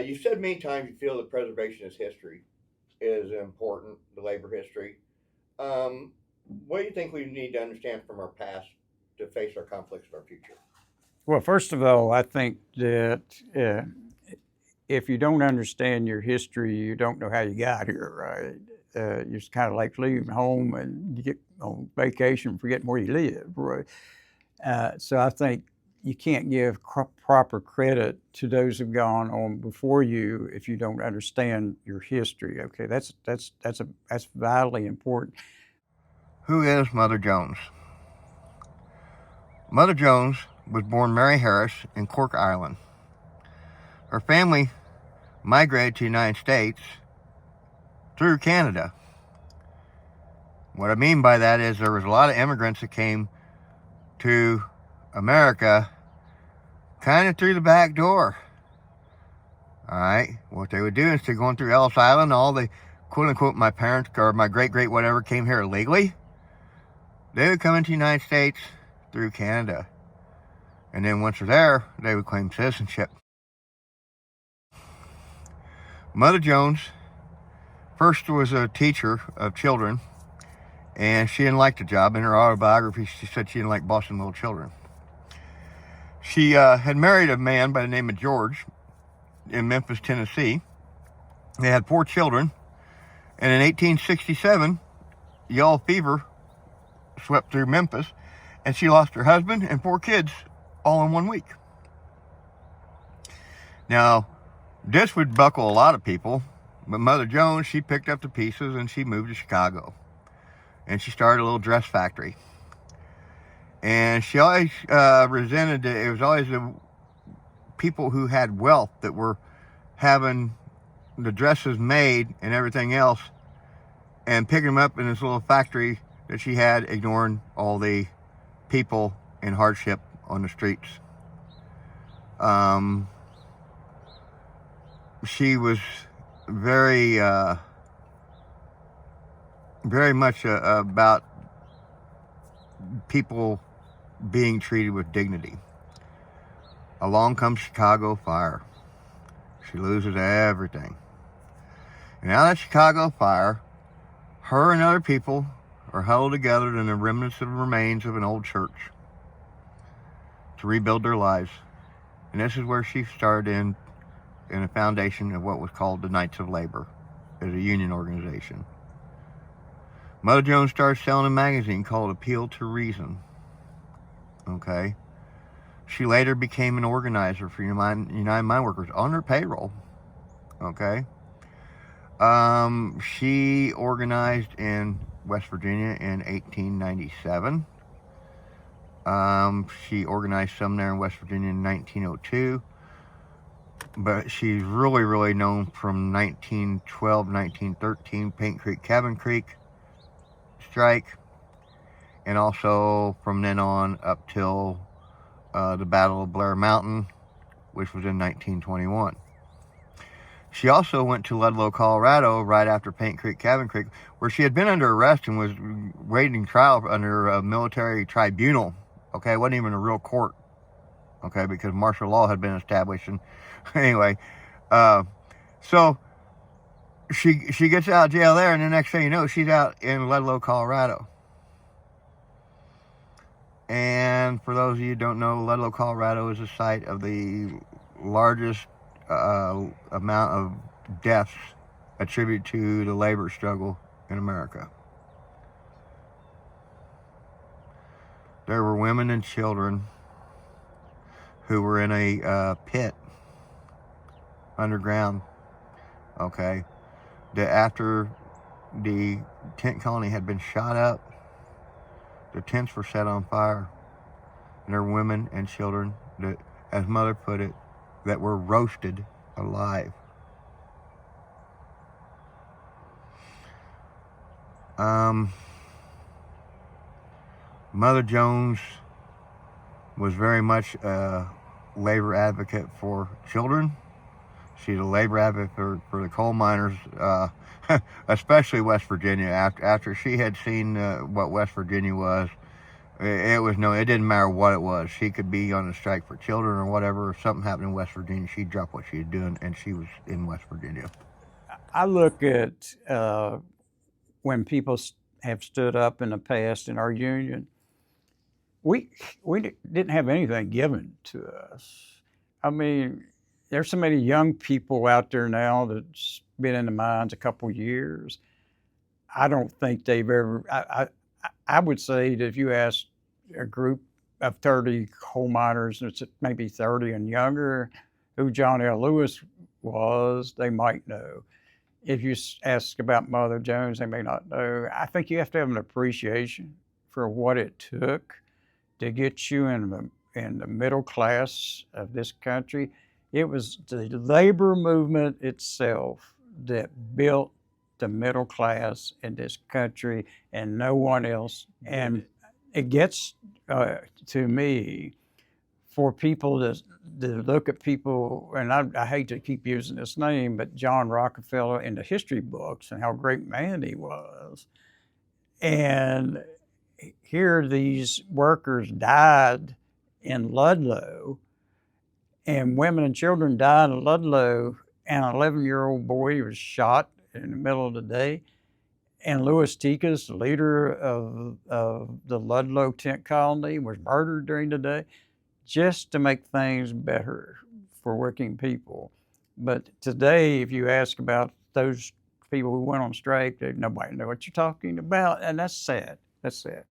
You've said many times you feel that preservation of history is important, the labor history. Um, what do you think we need to understand from our past to face our conflicts of our future? Well, first of all, I think that if you don't understand your history, you don't know how you got here, right? It's kind of like leaving home and you get on vacation, forgetting where you live, right? So I think you can't give proper credit to those who've gone on before you if you don't understand your history. Okay, that's vitally important. Who is Mother Jones? Mother Jones was born Mary Harris in Cork, Ireland. Her family migrated to the United States through Canada. What I mean by that is there was a lot of immigrants that came to America kind of through the back door. All right, what they would do instead of going through Ellis Island, all the quote unquote my parents or my great whatever came here illegally, they would come into the United States through Canada. And then once they're there, they would claim citizenship. Mother Jones first was a teacher of children, and she didn't like the job. In her autobiography, she said she didn't like bossing little children. She had married a man by the name of George in Memphis, Tennessee. They had 4 children, and in 1867, yellow fever swept through Memphis, and she lost her husband and 4 kids all in 1 week. Now, this would buckle a lot of people, but Mother Jones, she picked up the pieces and she moved to Chicago. And she started a little dress factory. And she always resented it. It was always the people who had wealth that were having the dresses made and everything else and picking them up in this little factory that she had, ignoring all the people in hardship on the streets. She was very much about people being treated with dignity. Along comes Chicago fire. She loses everything. And out of that Chicago fire, her and other people are huddled together in the remnants of remains of an old church to rebuild their lives. And this is where she started in a foundation of what was called the Knights of Labor, as a union organization. Mother Jones started selling a magazine called Appeal to Reason. Okay. She later became an organizer for United Mine Workers on her payroll. Okay. She organized in West Virginia in 1897. She organized some there in West Virginia in 1902. But she's really known from 1912, 1913, Paint Creek, Cabin Creek strike, and also from then on up till the Battle of Blair Mountain, which was in 1921. She also went to Ludlow, Colorado, right after Paint Creek, Cabin Creek, where she had been under arrest and was waiting trial under a military tribunal. Okay, it wasn't even a real court. Okay, because martial law had been established. And anyway, so she gets out of jail there, and the next thing you know, she's out in Ludlow, Colorado. And for those of you who don't know, Ludlow, Colorado is the site of the largest amount of deaths attributed to the labor struggle in America. There were women and children who were in a pit underground, okay, that after the tent colony had been shot up, the tents were set on fire, and there were women and children that, as Mother put it, that were roasted alive. Mother Jones was very much a labor advocate for children. She's a labor advocate for the coal miners, especially West Virginia. After she had seen what West Virginia was, It didn't matter what it was. She could be on a strike for children or whatever. If something happened in West Virginia, she'd drop what she was doing, and she was in West Virginia. I look at when people have stood up in the past in our union, we didn't have anything given to us. I mean, there's so many young people out there now that's been in the mines a couple years. I don't think they've ever. I would say that if you ask a group of 30 coal miners, it's maybe 30 and younger, who John L. Lewis was, they might know. If you ask about Mother Jones, they may not know. I think you have to have an appreciation for what it took to get you in the middle class of this country. It was the labor movement itself that built the middle class in this country, and no one else. And it gets to me, for people to look at people, and I hate to keep using this name, but John Rockefeller in the history books and how great man he was. And here these workers died in Ludlow, and women and children died in Ludlow, and an 11-year-old boy was shot in the middle of the day. And Louis Tikas, the leader of the Ludlow tent colony, was murdered during the day, just to make things better for working people. But today, if you ask about those people who went on strike, nobody knows what you're talking about, and that's sad. That's sad.